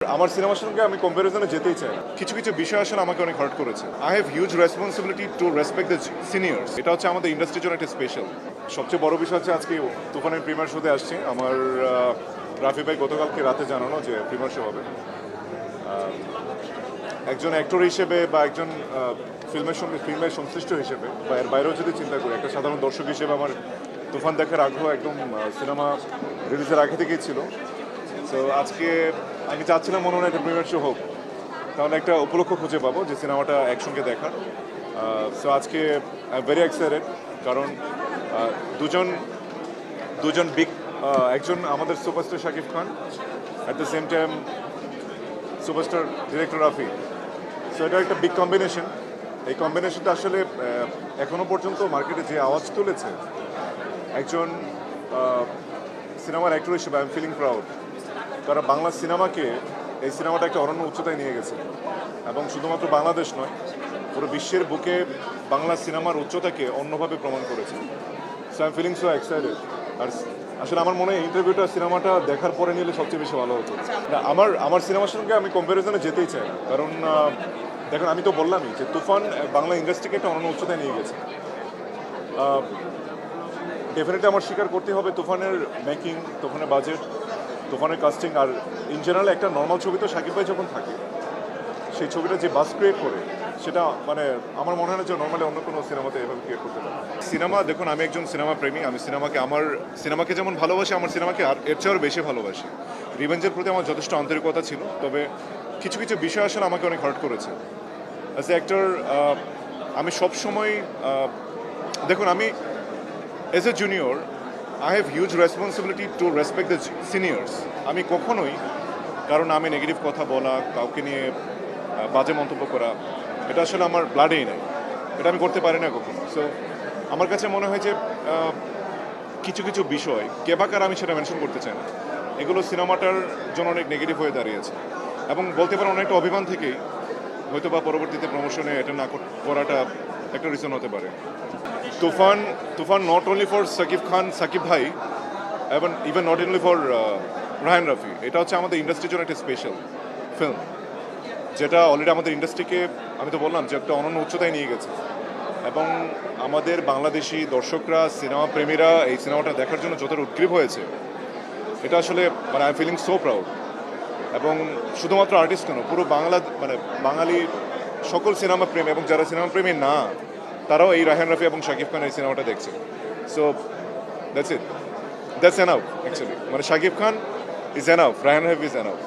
আমার সিনেমার সঙ্গে আমি কম্প্যারিজনে যেতেই চাই না। কিছু কিছু বিষয় আসলে আমাকে অনেক হার্ট করেছে। I have huge responsibility to respect the seniors. এটা হচ্ছে আমাদের ইন্ডাস্ট্রির জন্য একটা স্পেশাল। সবচেয়ে বড় বিষয় হচ্ছে আজকে তুফানের প্রিমিয়ার শোতে আসছি। আমার রাফি ভাই গতকালকে রাতে জানানো যে প্রিমিয়ার শো হবে। একজন অ্যাক্টর হিসেবে বা একজন ফিল্মের সংশ্লিষ্ট হিসেবে বা এর বাইরেও যদি চিন্তা করি, একটা সাধারণ দর্শক হিসেবে আমার তুফান দেখার আগ্রহ একদম সিনেমা রিলিজের আগে থেকেই ছিল। তো আজকে আমি চাচ্ছিলাম মনে হয় একটা প্রিমিয়ার শো হোক, তাহলে একটা উপলক্ষ খুঁজে পাবো যে সিনেমাটা একসঙ্গে দেখার। সো আজকে আই এম ভেরি এক্সাইটেড, কারণ দুজন বিগ, একজন আমাদের superstar Shakib Khan, at the same time superstar director Rafi. So এটা একটা বিগ কম্বিনেশন। এই কম্বিনেশনটা আসলে এখনো পর্যন্ত মার্কেটে যে আওয়াজ তুলেছে, একজন সিনেমার অ্যাক্টর হিসেবে আই এম ফিলিং প্রাউড। কারণ বাংলা সিনেমাকে এই সিনেমাটা একটা অনন্য উচ্চতায় নিয়ে গেছে, এবং শুধুমাত্র বাংলাদেশ নয়, পুরো বিশ্বের বুকে বাংলা সিনেমার উচ্চতাকে অন্যভাবে প্রমাণ করেছে। So I am feeling so excited. আর আসলে আমার মনে হয় ইন্টারভিউটা সিনেমাটা দেখার পরে নিলে সবচেয়ে বেশি ভালো হতো। না, আমার সিনেমার সঙ্গে আমি কম্প্যারিজনে যেতেই চাই না, কারণ দেখুন আমি তো বললামই যে তুফান বাংলা ইন্ডাস্ট্রিকে একটা অনন্য উচ্চতায় নিয়ে গেছে। ডেফিনেটলি আমার স্বীকার করতে হবে তুফানের মেকিং, তুফানের বাজেট, তুফানের কাস্টিং, আর ইন জেনারেল একটা নর্মাল ছবি তো শাকিব ভাই যখন থাকে, সেই ছবিটা যে বাস ক্রিয়েট করে, সেটা মানে আমার মনে হয় না যে নর্মালি অন্য কোনো সিনেমাতে এভাবে ক্রিয়েট করতে পারে। সিনেমা দেখুন, আমি একজন সিনেমা প্রেমী। আমি সিনেমাকে যেমন ভালোবাসি, আমার সিনেমাকে আর এর চেয়েও বেশি ভালোবাসি। রিভেঞ্জের প্রতি আমার যথেষ্ট আন্তরিকতা ছিল, তবে কিছু কিছু বিষয় আসলে আমাকে অনেক হার্ট করেছে। অ্যাজ এ অ্যাক্টর আমি সবসময় দেখুন, আমি as a junior I have huge responsibility to respect the seniors. আমি কখনোই কারণ আমি নেগেটিভ কথা বলা, কাউকে নিয়ে বাজে মন্তব্য করা, এটা আসলে আমার ব্লাডেই নেই, এটা আমি করতে পারি না কখনো। সো আমার কাছে মনে হয় যে কিছু কিছু বিষয় কেবাকার আমি সেটা মেনশন করতে চাই না, এগুলো সিনেমাটার জন্য অনেক নেগেটিভ হয়ে দাঁড়িয়েছে, এবং বলতে পারেন অনেকটা অভিমান থেকেই হয়তো বা পরবর্তীতে প্রমোশনে এটা না করাটা একটা রিজন হতে পারে। তুফান নট অনলি ফর সাকিব ভাই, এবং even not only for Raihan Rafi, এটা হচ্ছে আমাদের ইন্ডাস্ট্রির জন্য একটা স্পেশাল ফিল্ম, যেটা অলরেডি আমাদের ইন্ডাস্ট্রিকে, আমি তো বললাম যে একটা অনন্য উচ্চতায় নিয়ে গেছে, এবং আমাদের বাংলাদেশি দর্শকরা, সিনেমা প্রেমীরা এই সিনেমাটা দেখার জন্য যতটা উদ্গ্রীব হয়েছে, এটা আসলে মানে I am feeling so proud. এবং শুধুমাত্র আর্টিস্ট কেন, পুরো বাঙালি সকল সিনেমা প্রেমী এবং যারা সিনেমা প্রেমী না, তারাও এই রায়হান রাফি এবং শাকিব খান এই সিনেমাটা দেখছে। সো দ্যাটস এনাফ অ্যাকচুয়ালি, মানে Shakib Khan is enough, Raihan Rafi is enough.